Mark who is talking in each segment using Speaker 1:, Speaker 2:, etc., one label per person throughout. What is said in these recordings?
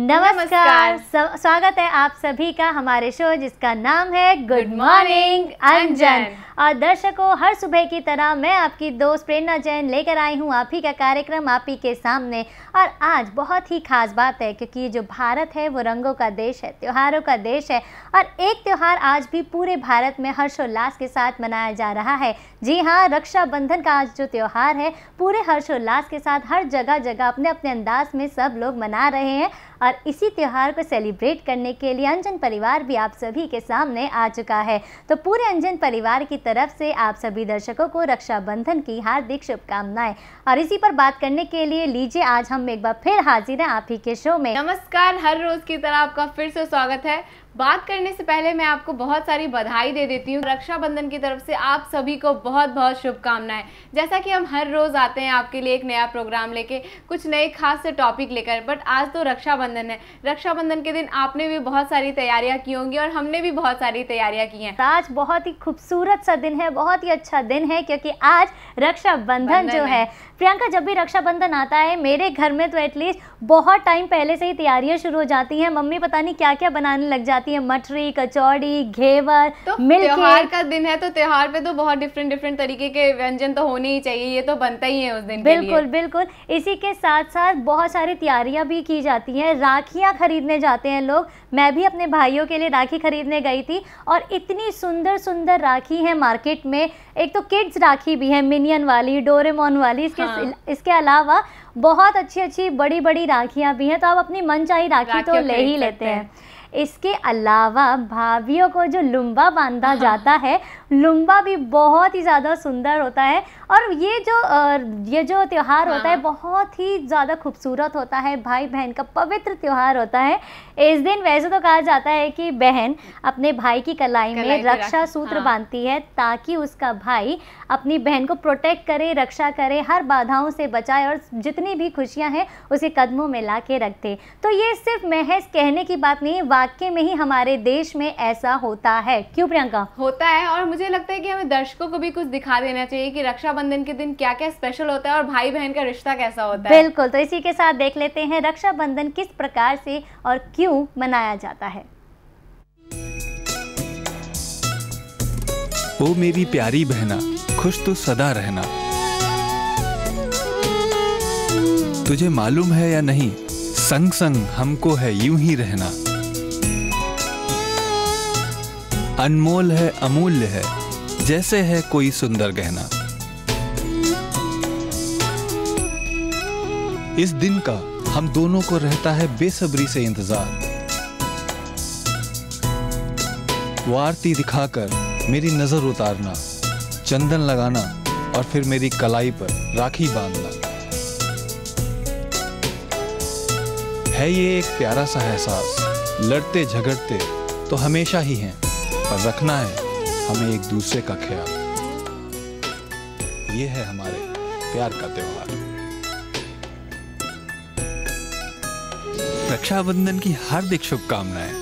Speaker 1: नमस्कार। स्वागत है आप सभी का हमारे शो जिसका नाम है गुड मॉर्निंग अंजन। और दर्शकों, हर सुबह की तरह मैं आपकी दोस्त प्रेरणा जैन लेकर आई हूँ आप ही का कार्यक्रम आप ही के सामने। और आज बहुत ही खास बात है क्योंकि जो भारत है वो रंगों का देश है, त्योहारों का देश है। और एक त्यौहार आज भी पूरे भारत में हर्षोल्लास के साथ मनाया जा रहा है। जी हाँ, रक्षाबंधन का आज जो त्यौहार है पूरे हर्षोल्लास के साथ हर जगह जगह अपने अपने अंदाज में सब लोग मना रहे हैं। और इसी त्यौहार को सेलिब्रेट करने के लिए अंजन परिवार भी आप सभी के सामने आ चुका है। तो पूरे अंजन परिवार की तरफ से आप सभी दर्शकों को रक्षाबंधन की हार्दिक शुभकामनाएं। और इसी पर बात करने के लिए लीजिए आज हम एक बार फिर हाजिर हैं आप ही के शो में।
Speaker 2: नमस्कार, हर रोज की तरह आपका फिर से स्वागत है। बात करने से पहले मैं आपको बहुत सारी बधाई दे देती हूँ। रक्षाबंधन की तरफ से आप सभी को बहुत बहुत शुभकामनाएं। जैसा कि हम हर रोज आते हैं आपके लिए एक नया प्रोग्राम लेके, कुछ नए खास से टॉपिक लेकर, बट आज तो रक्षाबंधन है। रक्षाबंधन के दिन आपने भी बहुत सारी तैयारियां की होंगी और हमने भी बहुत सारी तैयारियां की हैं।
Speaker 1: आज बहुत ही खूबसूरत सा दिन है, बहुत ही अच्छा दिन है क्योंकि आज रक्षाबंधन जो है। प्रियंका, जब भी रक्षाबंधन आता है मेरे घर में तो एटलीस्ट बहुत टाइम पहले से ही तैयारियां शुरू हो जाती हैं। मम्मी पता नहीं क्या क्या बनाने लग जाती है, मठरी, कचौड़ी, घेवर,
Speaker 2: तो
Speaker 1: मिल्क।
Speaker 2: त्योहार का दिन है तो त्योहार पे तो बहुत डिफरेंट तरीके के व्यंजन तो होने ही चाहिए, ये तो बनता ही है उस दिन के लिए।
Speaker 1: बिल्कुल बिल्कुल। इसी के साथ साथ बहुत सारी तैयारियां भी की जाती हैं। राखियां खरीदने जाते हैं लोग। मैं भी अपने भाइयों के लिए राखी खरीदने गई थी और इतनी सुंदर सुंदर राखी है मार्केट में। एक तो किड्स राखी भी है, मिनियन वाली, डोरेमोन वाली। इसके अलावा बहुत अच्छी अच्छी बड़ी बड़ी राखियां भी हैं। तो आप अपनी मनचाही राखी तो ले ही लेते हैं। इसके अलावा भाभीियों को जो लुम्बा बांधा जाता है, लुम्बा भी बहुत ही ज़्यादा सुंदर होता है। और ये जो त्यौहार होता है बहुत ही ज़्यादा खूबसूरत होता है। भाई बहन का पवित्र त्यौहार होता है। इस दिन वैसे तो कहा जाता है कि बहन अपने भाई की कलाई में रक्षा सूत्र बांधती है ताकि उसका भाई अपनी बहन को प्रोटेक्ट करे, रक्षा करे, हर बाधाओं से बचाए और जितनी भी खुशियाँ हैं उसे कदमों में ला के रखते। तो ये सिर्फ महज कहने की बात नहीं, वाकई में ही हमारे देश में ऐसा होता है। क्यों प्रियंका?
Speaker 2: होता है। और मुझे लगता है कि हमें दर्शकों को भी कुछ दिखा देना चाहिए कि रक्षाबंधन के दिन क्या क्या स्पेशल होता है और भाई बहन का रिश्ता कैसा होता है।
Speaker 1: बिल्कुल। तो इसी के साथ देख लेते हैं रक्षाबंधन किस प्रकार से और क्यों मनाया जाता है।
Speaker 3: ओ मेरी प्यारी बहना, खुश तो सदा रहना। तुझे मालूम है या नहीं, संग संग हमको है यूं ही रहना। अनमोल है, अमूल्य है, जैसे है कोई सुंदर गहना। इस दिन का हम दोनों को रहता है बेसब्री से इंतजार। वो आरती दिखाकर मेरी नजर उतारना, चंदन लगाना और फिर मेरी कलाई पर राखी बांधना। है ये एक प्यारा सा एहसास, लड़ते झगड़ते तो हमेशा ही हैं, पर रखना है हमें एक दूसरे का ख्याल। ये है हमारे प्यार का त्योहार। रक्षाबंधन की हार्दिक शुभकामनाएं।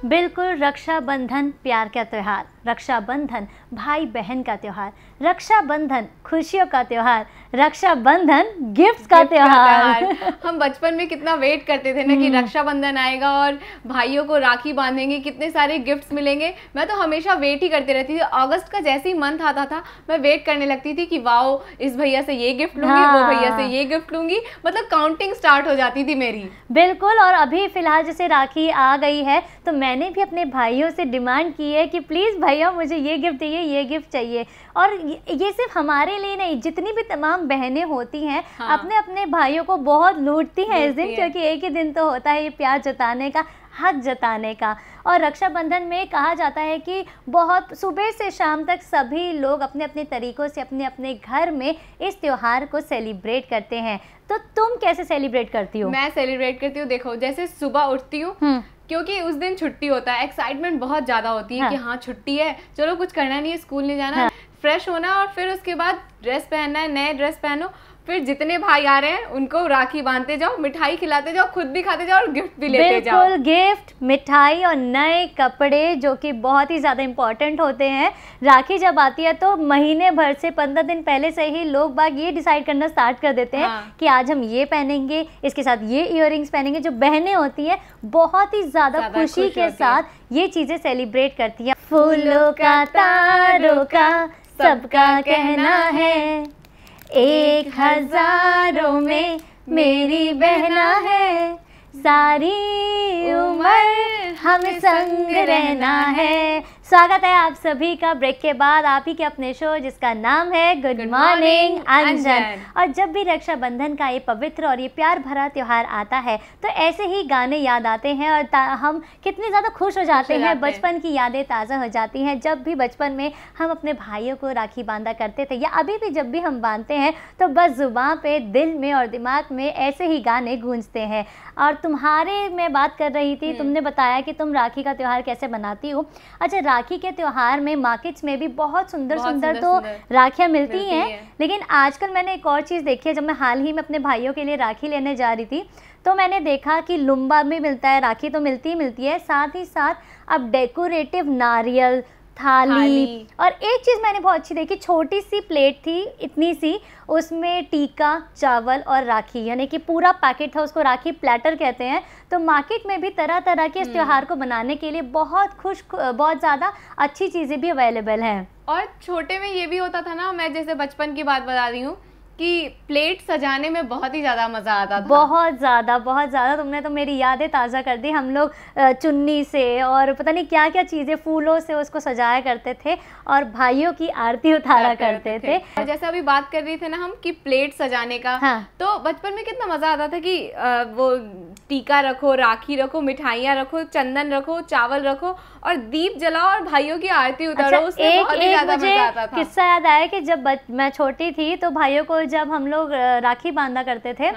Speaker 1: बिल्कुल, रक्षाबंधन प्यार का त्यौहार, रक्षाबंधन भाई बहन का त्यौहार, रक्षाबंधन खुशियों का त्यौहार, रक्षाबंधन गिफ्ट्स का त्यौहार।
Speaker 2: हम बचपन में कितना वेट करते थे ना कि रक्षाबंधन आएगा और भाइयों को राखी बांधेंगे, कितने सारे गिफ्ट्स मिलेंगे। मैं तो हमेशा वेट ही करती रहती थी। अगस्त का जैसे ही मंथ आता था मैं वेट करने लगती थी कि वाओ, इस भैया से ये गिफ्ट लूंगी, वो भैया से ये गिफ्ट लूंगी। मतलब काउंटिंग स्टार्ट हो जाती थी मेरी।
Speaker 1: बिल्कुल। और अभी फिलहाल जैसे राखी आ गई है तो मैंने भी अपने भाइयों से डिमांड की है कि प्लीज़ भैया मुझे ये गिफ्ट चाहिए, ये गिफ्ट चाहिए। और ये सिर्फ हमारे लिए नहीं, जितनी भी तमाम बहनें होती हैं अपने अपने भाइयों को बहुत लूटती हैं इस दिन, क्योंकि एक ही दिन तो होता है ये प्यार जताने का, हक जताने का। और रक्षाबंधन में कहा जाता है कि बहुत सुबह से शाम तक सभी लोग अपने अपने तरीक़ों से अपने अपने घर में इस त्यौहार को सेलिब्रेट करते हैं। तो तुम कैसे सेलिब्रेट करती हो?
Speaker 2: मैं सेलिब्रेट करती हूँ, देखो जैसे सुबह उठती हूँ क्योंकि उस दिन छुट्टी होता है, एक्साइटमेंट बहुत ज़्यादा होती है कि हाँ छुट्टी है, चलो कुछ करना नहीं है, स्कूल नहीं जाना, फ्रेश होना और फिर उसके बाद ड्रेस पहनना है, नए ड्रेस पहनो। फिर जितने भाई आ रहे हैं उनको राखी बांधते जाओ, मिठाई खिलाते जाओ, खुद भी खाते जाओ और गिफ्ट भी लेते जाओ।
Speaker 1: बिल्कुल, गिफ्ट, मिठाई और नए कपड़े जो कि बहुत ही ज़्यादा इम्पॉर्टेंट होते हैं। राखी जब आती है तो महीने भर से 15 दिन पहले से ही लोग बाग ये डिसाइड करना स्टार्ट कर देते हैं कि आज हम ये पहनेंगे, इसके साथ ये इयररिंग्स पहनेंगे। जो बहनें होती हैं बहुत ही ज़्यादा खुशी के साथ ये चीज़ें सेलिब्रेट करती हैं। फूलों का तारों का सबका कहना है, 1000 में मेरी बहना है, सारी उम्र हमें संग रहना है। स्वागत है आप सभी का ब्रेक के बाद आप ही के अपने शो जिसका नाम है गुड मॉर्निंग अंजन। और जब भी रक्षाबंधन का ये पवित्र और ये प्यार भरा त्यौहार आता है तो ऐसे ही गाने याद आते हैं और हम कितने ज़्यादा खुश हो जाते हैं। बचपन की यादें ताज़ा हो जाती हैं। जब भी बचपन में हम अपने भाइयों को राखी बांधा करते थे या अभी भी जब भी हम बांधते हैं तो बस ज़ुबान पे, दिल में और दिमाग में ऐसे ही गाने गूंजते हैं। और तुम्हारे मैं बात कर रही थी, तुमने बताया कि तुम राखी का त्यौहार कैसे बनाती हो। अच्छा, राखी के त्यौहार में मार्केट्स में भी बहुत सुंदर तो राखियाँ मिलती हैं, लेकिन आजकल मैंने एक और चीज़ देखी है। जब मैं हाल ही में अपने भाइयों के लिए राखी लेने जा रही थी तो मैंने देखा कि लुम्बा भी मिलता है, राखी तो मिलती ही मिलती है, साथ ही साथ अब डेकोरेटिव नारियल, थाली और एक चीज़ मैंने बहुत अच्छी देखी, छोटी सी प्लेट थी इतनी सी, उसमें टीका, चावल और राखी, यानी कि पूरा पैकेट था। उसको राखी प्लेटर कहते हैं। तो मार्केट में भी तरह तरह के इस त्यौहार को बनाने के लिए बहुत ज़्यादा अच्छी चीज़ें भी अवेलेबल हैं।
Speaker 2: और छोटे में ये भी होता था ना, मैं जैसे बचपन की बात बता रही हूँ कि प्लेट सजाने में बहुत ही ज़्यादा मज़ा आता था।
Speaker 1: बहुत ज़्यादा तुमने तो मेरी यादें ताज़ा कर दी। हम लोग चुन्नी से और पता नहीं क्या क्या चीज़ें, फूलों से उसको सजाया करते थे और भाइयों की आरती उतारा करते थे।
Speaker 2: और जैसे अभी बात कर रही थे ना हम कि प्लेट सजाने का, तो बचपन में कितना मज़ा आता था कि वो टीका रखो, राखी रखो, मिठाइयाँ रखो, चंदन रखो, चावल रखो और दीप जलाओ और भाइयों की आरती उतारो। उसमें बहुत ही ज़्यादा मज़ा आता था।
Speaker 1: किस्सा याद आया कि जब मैं छोटी थी तो भाइयों को जब हम लोग राखी बांधा करते थे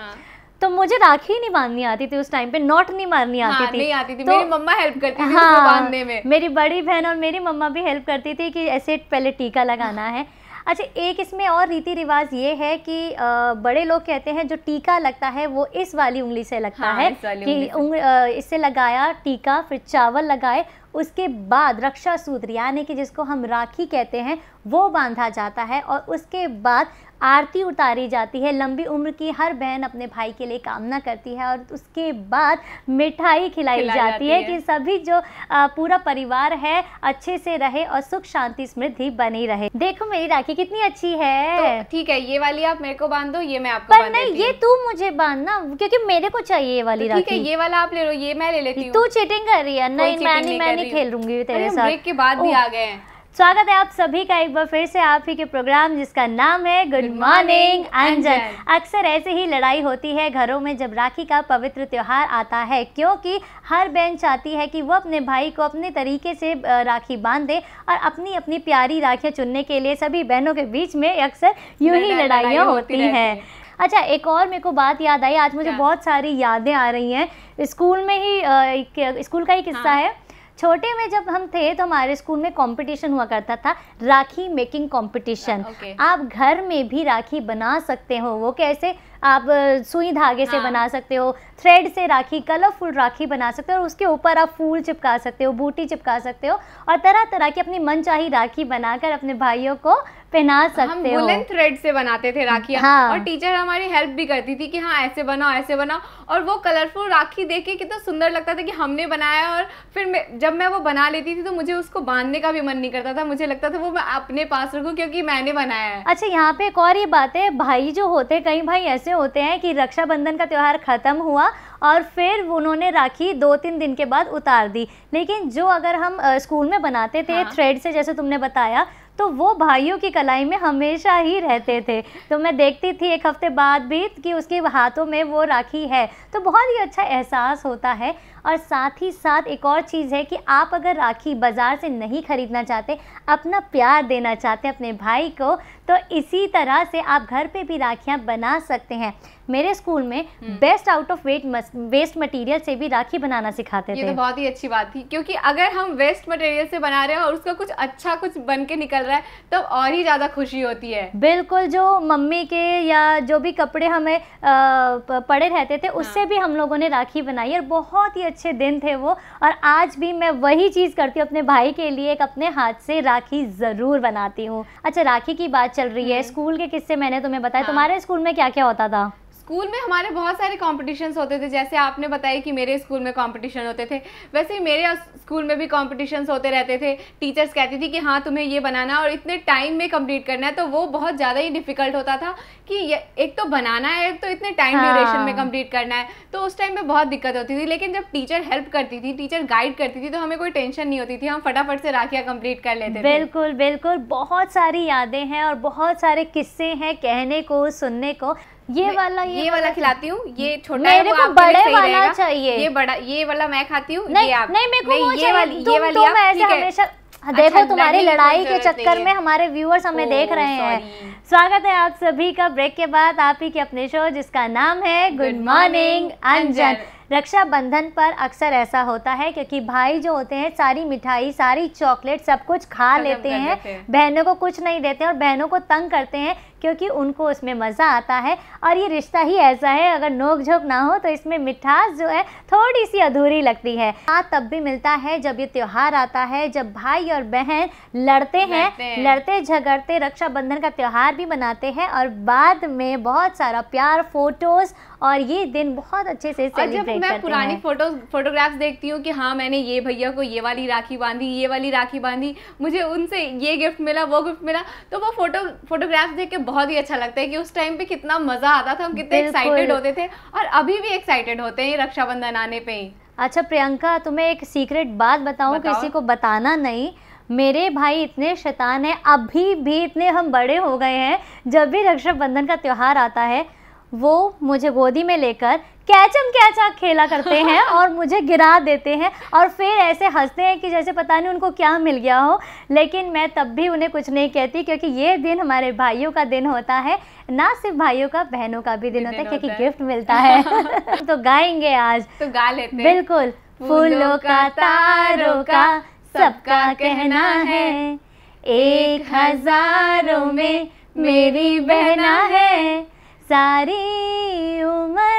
Speaker 1: तो मुझे राखी नहीं बांधनी आती थी उस टाइम पे, नॉट नहीं मारनी आती थी।
Speaker 2: नहीं आती थी। तो मेरी मम्मा हेल्प करती थी उसको बांधने में।
Speaker 1: मेरी बड़ी बहन और मेरी मम्मा भी हेल्प करती थी कि ऐसे पहले टीका लगाना है। अच्छा, एक इसमें और रीति रिवाज ये है कि बड़े लोग कहते हैं जो टीका लगता है वो इस वाली उंगली से लगता है कि इससे लगाया टीका, फिर चावल लगाए, उसके बाद रक्षा सूत्र यानी कि जिसको हम राखी कहते हैं वो बांधा जाता है और उसके बाद आरती उतारी जाती है। लंबी उम्र की हर बहन अपने भाई के लिए कामना करती है और उसके बाद मिठाई खिलाई जाती है कि सभी जो पूरा परिवार है अच्छे से रहे और सुख शांति समृद्धि बनी रहे। देखो मेरी राखी कितनी अच्छी है।
Speaker 2: तो ठीक है, ये वाली आप मेरे को बांध दो, ये मैं आपको बांध देती हूं।
Speaker 1: नहीं, ये तू मुझे बांधना क्योंकि मेरे को चाहिए ये वाली राखी।
Speaker 2: ठीक है, ये वाला आप ले लो, ये मैं ले लेती हूँ।
Speaker 1: तू चीटिंग कर रही है। नहीं, मैं नहीं खेलूंगी तेरे साथ।
Speaker 2: ब्रेक के बाद भी आ गए हैं।
Speaker 1: स्वागत है आप सभी का एक बार फिर से आप ही के प्रोग्राम जिसका नाम है गुड मॉर्निंग अंजन। अक्सर ऐसे ही लड़ाई होती है घरों में जब राखी का पवित्र त्यौहार आता है, क्योंकि हर बहन चाहती है कि वो अपने भाई को अपने तरीके से राखी बांध दे और अपनी अपनी प्यारी राखियाँ चुनने के लिए सभी बहनों के बीच में अक्सर यूं ही लड़ाइयाँ होती हैं। अच्छा, एक और मेरे को बात याद आई, आज मुझे बहुत सारी यादें आ रही हैं। स्कूल में ही स्कूल का ही किस्सा है। छोटे में जब हम थे तो हमारे स्कूल में कंपटीशन हुआ करता था, राखी मेकिंग कंपटीशन। आप घर में भी राखी बना सकते हो। वो कैसे? आप सुई धागे से बना सकते हो, थ्रेड से राखी, कलरफुल राखी बना सकते हो और उसके ऊपर आप फूल चिपका सकते हो, बूटी चिपका सकते हो और तरह तरह की अपनी मनचाही राखी बनाकर अपने भाइयों को पहना सकते हो।
Speaker 2: हम वुलन थ्रेड से बनाते थे राखियाँ और टीचर हमारी हेल्प भी करती थी कि हाँ ऐसे बनाओ ऐसे बनाओ, और वो कलरफुल राखी देख के कितना सुंदर लगता था कि हमने बनाया। और फिर जब मैं वो बना लेती थी तो मुझे उसको बांधने का भी मन नहीं करता था, मुझे लगता था वो मैं अपने पास रखूँ क्योंकि मैंने बनाया है।
Speaker 1: अच्छा, यहाँ पे एक और ये बात है, भाई जो होते हैं, कई भाई ऐसे होते हैं कि रक्षाबंधन का त्यौहार खत्म हुआ और फिर उन्होंने राखी 2-3 दिन के बाद उतार दी, लेकिन जो अगर हम स्कूल में बनाते थे थ्रेड से जैसे तुमने बताया, तो वो भाइयों की कलाई में हमेशा ही रहते थे। तो मैं देखती थी 1 हफ्ते बाद भी कि उसके हाथों में वो राखी है, तो बहुत ही अच्छा एहसास होता है। और साथ ही साथ एक और चीज़ है कि आप अगर राखी बाज़ार से नहीं खरीदना चाहते, अपना प्यार देना चाहते हैं अपने भाई को, तो इसी तरह से आप घर पे भी राखियाँ बना सकते हैं। मेरे स्कूल में best out of waste material से भी राखी बनाना सिखाते थे।
Speaker 2: ये तो बहुत ही अच्छी बात थी, क्योंकि अगर हम वेस्ट मटेरियल से बना रहे हैं और उसका कुछ अच्छा कुछ बन के निकल रहा है तो और ही ज़्यादा खुशी होती है।
Speaker 1: बिल्कुल, जो मम्मी के या जो भी कपड़े हमें पड़े रहते थे उससे भी हम लोगों ने राखी बनाई और बहुत ही अच्छे दिन थे वो। और आज भी मैं वही चीज़ करती हूँ, अपने भाई के लिए एक अपने हाथ से राखी ज़रूर बनाती हूँ। अच्छा, राखी की बात चल रही है, स्कूल के किस्से मैंने तुम्हें बताया। तुम्हारे स्कूल में क्या क्या होता था?
Speaker 2: स्कूल में हमारे बहुत सारे कॉम्पिटिशन्स होते थे, जैसे आपने बताया कि मेरे स्कूल में कंपटीशन होते थे, वैसे ही मेरे स्कूल में भी कॉम्पिटिशन्स होते रहते थे। टीचर्स कहती थी कि हाँ तुम्हें ये बनाना और इतने टाइम में कंप्लीट करना है, तो वो बहुत ज़्यादा ही डिफिकल्ट होता था कि एक तो बनाना है, एक तो इतने टाइम ड्यूरेशन में कंप्लीट करना है, तो उस टाइम में बहुत दिक्कत होती थी। लेकिन जब टीचर हेल्प करती थी, टीचर गाइड करती थी, तो हमें कोई टेंशन नहीं होती थी, हम फटाफट से राखियाँ कंप्लीट कर लेते थे।
Speaker 1: बिल्कुल बिल्कुल, बहुत सारी यादें हैं और बहुत सारे किस्से हैं कहने को, सुनने को। ये वाला
Speaker 2: खिलाती हूँ, ये छोटा
Speaker 1: मेरे को बड़े वाला चाहिए।
Speaker 2: ये वाला मैं खाती हूँ,
Speaker 1: नहीं मेरे को वो चाहिए। तुम ऐसे हमेशा देखो, तुम्हारी लड़ाई के चक्कर में हमारे व्यूअर्स हमें देख रहे हैं। स्वागत है आप सभी का ब्रेक के बाद आप ही के अपने शो जिसका नाम है गुड मॉर्निंग अंजन। रक्षाबंधन पर अक्सर ऐसा होता है क्योंकि भाई जो होते हैं सारी मिठाई, सारी चॉकलेट सब कुछ खा लेते हैं, बहनों को कुछ नहीं देते और बहनों को तंग करते हैं क्योंकि उनको उसमें मज़ा आता है। और ये रिश्ता ही ऐसा है, अगर नोक झोंक ना हो तो इसमें मिठास जो है थोड़ी सी अधूरी लगती है। साथ तब भी मिलता है जब ये त्यौहार आता है, जब भाई और बहन लड़ते हैं, लड़ते झगड़ते रक्षाबंधन का त्यौहार भी मनाते हैं और बाद में बहुत सारा प्यार, फोटोज़ और ये दिन बहुत अच्छे से सेलिब्रेट करते हैं।
Speaker 2: मैं पुरानी फोटोग्राफ्स देखती हूँ कि हाँ मैंने ये भैया को ये वाली राखी बांधी, ये वाली राखी बांधी, मुझे उनसे ये गिफ्ट मिला, वो गिफ्ट मिला, तो वो फोटोग्राफ्स देख के बहुत ही अच्छा लगता है कि उस टाइम पे कितना मजा आता था, हम कितने एक्साइटेड होते थे और अभी भी एक्साइटेड होते हैं रक्षाबंधन आने पे ही।
Speaker 1: अच्छा प्रियंका, तुम्हें एक सीक्रेट बात बताऊं, किसी को बताना नहीं। मेरे भाई इतने शैतान हैं, अभी भी इतने हम बड़े हो गए हैं, जब भी रक्षाबंधन का त्यौहार आता है वो मुझे गोदी में लेकर कैचम कैचा खेला करते हैं और मुझे गिरा देते हैं और फिर ऐसे हंसते हैं कि जैसे पता नहीं उनको क्या मिल गया हो। लेकिन मैं तब भी उन्हें कुछ नहीं कहती क्योंकि ये दिन हमारे भाइयों का दिन होता है, ना सिर्फ भाइयों का, बहनों का भी दिन होता है क्योंकि गिफ्ट मिलता है। तो गाएंगे आज,
Speaker 2: तो गा लेते हैं।
Speaker 1: बिल्कुल। फूलों का तारों का सबका कहना है, 1000 में मेरी बहना है, सारी उम्र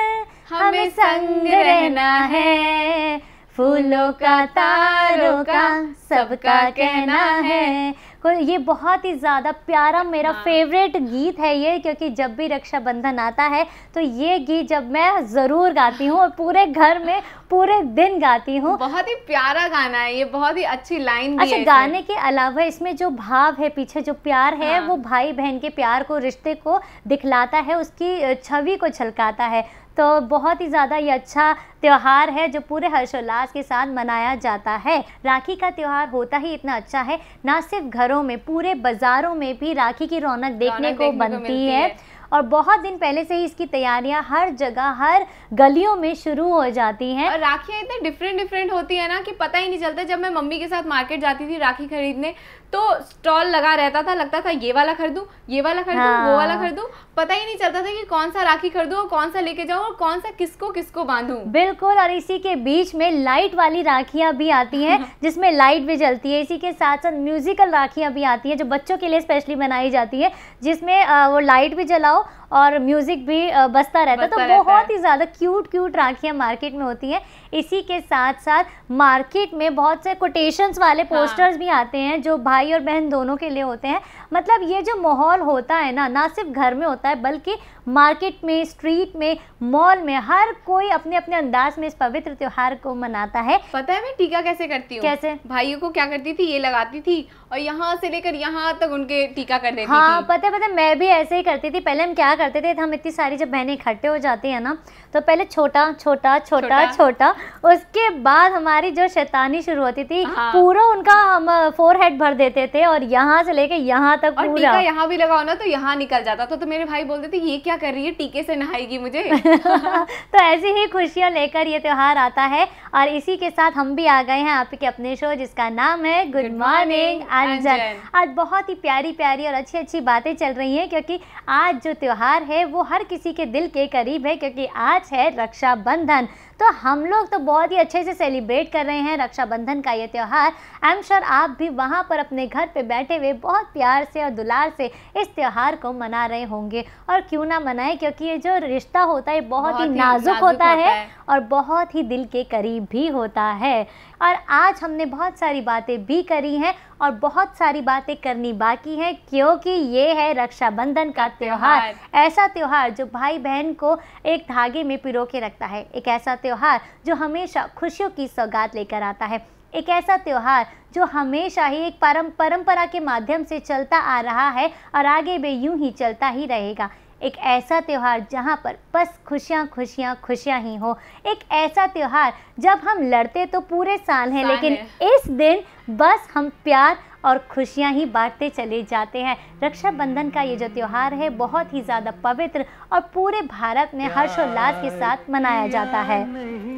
Speaker 1: हमें संग रहना है, फूलों का तारों का सबका कहना है। ये बहुत ही ज़्यादा प्यारा मेरा फेवरेट गीत है ये, क्योंकि जब भी रक्षाबंधन आता है तो ये गीत जब मैं ज़रूर गाती हूँ और पूरे घर में पूरे दिन गाती हूँ।
Speaker 2: बहुत ही प्यारा गाना है ये, बहुत ही अच्छी लाइन भी
Speaker 1: है। अच्छा, गाने के अलावा इसमें जो भाव है, पीछे जो प्यार है, वो भाई बहन के प्यार को, रिश्ते को दिखलाता है, उसकी छवि को झलकाता है। तो बहुत ही ज़्यादा ये अच्छा त्यौहार है जो पूरे हर्षोल्लास के साथ मनाया जाता है। राखी का त्यौहार होता ही इतना अच्छा है, ना सिर्फ घरों में, पूरे बाज़ारों में भी राखी की रौनक देखने को बनती है और बहुत दिन पहले से ही इसकी तैयारियां हर जगह, हर गलियों में शुरू हो जाती हैं।
Speaker 2: और राखियाँ इतने डिफरेंट होती है ना कि पता ही नहीं चलता। जब मैं मम्मी के साथ मार्केट जाती थी राखी खरीदने तो स्टॉल लगा रहता था, लगता था ये वाला खरीदूं, ये वाला खरीदूं, वो वाला खरीदूं, पता ही नहीं चलता था कि कौन सा राखी खरीदूं और कौन सा लेके जाऊं और कौन सा किसको बांधूं।
Speaker 1: बिल्कुल, और इसी के बीच में लाइट वाली राखियां भी आती हैं जिसमें लाइट भी जलती है। इसी के साथ साथ म्यूजिकल राखियां भी आती हैं जो बच्चों के लिए स्पेशली बनाई जाती है, जिसमें वो लाइट भी जलाओ और म्यूजिक भी बजता रहता है। तो बहुत ही ज़्यादा क्यूट राखियाँ मार्केट में होती हैं। इसी के साथ साथ मार्केट में बहुत से कोटेशंस वाले पोस्टर्स भी आते हैं जो भाई और बहन दोनों के लिए होते हैं। मतलब ये जो माहौल होता है ना सिर्फ घर में होता है बल्कि मार्केट में, स्ट्रीट में, मॉल में, हर कोई अपने अपने अंदाज में इस पवित्र त्योहार को मनाता है।
Speaker 2: पता है मैं टीका कैसे करती हूँ?
Speaker 1: कैसे?
Speaker 2: भाइयों को क्या करती थी, ये लगाती थी और यहाँ से लेकर यहाँ तक उनके टीका कर देती
Speaker 1: हाँ,
Speaker 2: थी।
Speaker 1: पता मैं भी ऐसे ही करती थी। पहले हम क्या करते थे, हम इतनी सारी जब बहनें इकट्ठे हो जाती है ना तो पहले छोटा उसके बाद हमारी जो शैतानी शुरू होती थी,
Speaker 2: हाँ।
Speaker 1: पूरा उनका हम फोरहेड भर देते थे और यहाँ से लेके यहाँ तक
Speaker 2: और
Speaker 1: पूरा।
Speaker 2: टीका यहाँ भी लगाओ ना तो यहाँ निकल जाता तो मेरे भाई बोलते थे ये क्या कर रही है, टीके से नहाएगी मुझे।
Speaker 1: तो ऐसी ही खुशियाँ लेकर ये त्योहार आता है और इसी के साथ हम भी आ गए हैं आपके अपने शो जिसका नाम है गुड मॉर्निंग अंजन। आज बहुत ही प्यारी प्यारी और अच्छी अच्छी बातें चल रही हैं क्योंकि आज जो त्योहार है वो हर किसी के दिल के करीब है क्योंकि आज है रक्षाबंधन। तो हम लोग तो बहुत ही अच्छे से सेलिब्रेट कर रहे हैं रक्षाबंधन का ये त्यौहार। आई एम श्योर आप भी वहाँ पर अपने घर पे बैठे हुए बहुत प्यार से और दुलार से इस त्यौहार को मना रहे होंगे। और क्यों ना मनाएं क्योंकि ये जो रिश्ता होता है बहुत ही नाजुक होता है और बहुत ही दिल के करीब भी होता है। और आज हमने बहुत सारी बातें भी करी हैं और बहुत सारी बातें करनी बाकी हैं क्योंकि ये है रक्षाबंधन का त्यौहार। ऐसा त्यौहार जो भाई बहन को एक धागे में पिरो के रखता है, एक ऐसा त्यौहार जो हमेशा खुशियों की सौगात लेकर आता है, एक ऐसा त्यौहार जो हमेशा ही एक परंपरा के माध्यम से चलता आ रहा है और आगे भी यूं ही चलता ही रहेगा। एक ऐसा त्यौहार जहाँ पर बस खुशियाँ खुशियाँ खुशियाँ ही हो। एक ऐसा त्यौहार जब हम लड़ते तो पूरे साल हैं लेकिन इस दिन बस हम प्यार और खुशियाँ ही बांटते चले जाते हैं। रक्षाबंधन का ये जो त्यौहार है बहुत ही ज़्यादा पवित्र और पूरे भारत में हर्षोल्लास के साथ मनाया जाता है।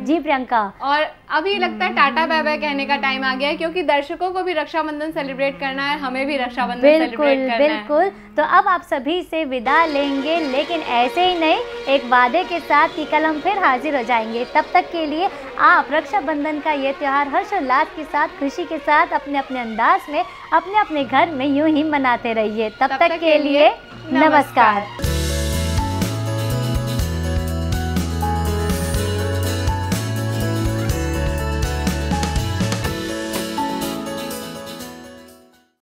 Speaker 1: जी प्रियंका,
Speaker 2: और अभी लगता है टाटा बाय बाय कहने का टाइम आ गया है क्योंकि दर्शकों को भी रक्षाबंधन सेलिब्रेट करना है, हमें भी रक्षाबंधन सेलिब्रेट करना है।
Speaker 1: बिल्कुल। तो अब आप सभी से विदा लेंगे लेकिन ऐसे ही नहीं, एक वादे के साथ कि कल हम फिर हाजिर हो जाएंगे। तब तक के लिए आप रक्षाबंधन का ये त्यौहार हर्षोल्लास के साथ खुशी के साथ अपने अपने अंदाज में अपने अपने घर में यूं ही मनाते रहिए। तब तक के लिए नमस्कार।